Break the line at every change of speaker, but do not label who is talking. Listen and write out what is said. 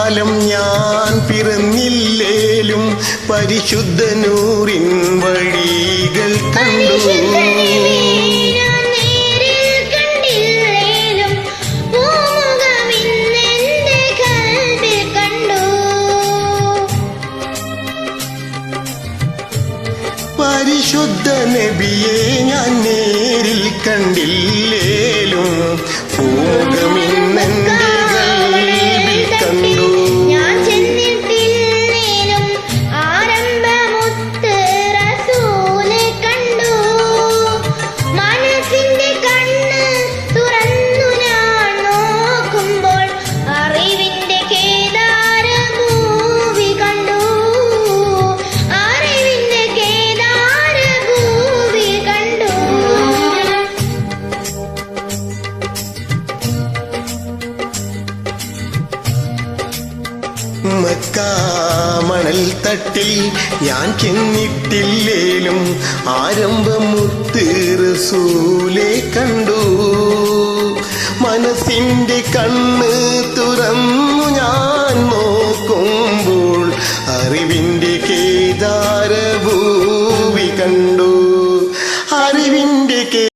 കാലം ഞാൻ പിറന്നില്ലേലും പരിശുദ്ധ നൂറിൻ വഴികൾ കണ്ടു. പരിശുദ്ധ നബിയെ ഞാൻ നേരിൽ കണ്ടില്ലേലും ഭൂമുഖമിന്നെന്റെ കൽബിൽ കണ്ടു. മണൽ തട്ടിൽ ഞാൻ ചെന്നിട്ടില്ലേലും ആരംഭമുത്ത് റസൂലെ കണ്ടു. മനസ്സിന്റെ കണ്ണ്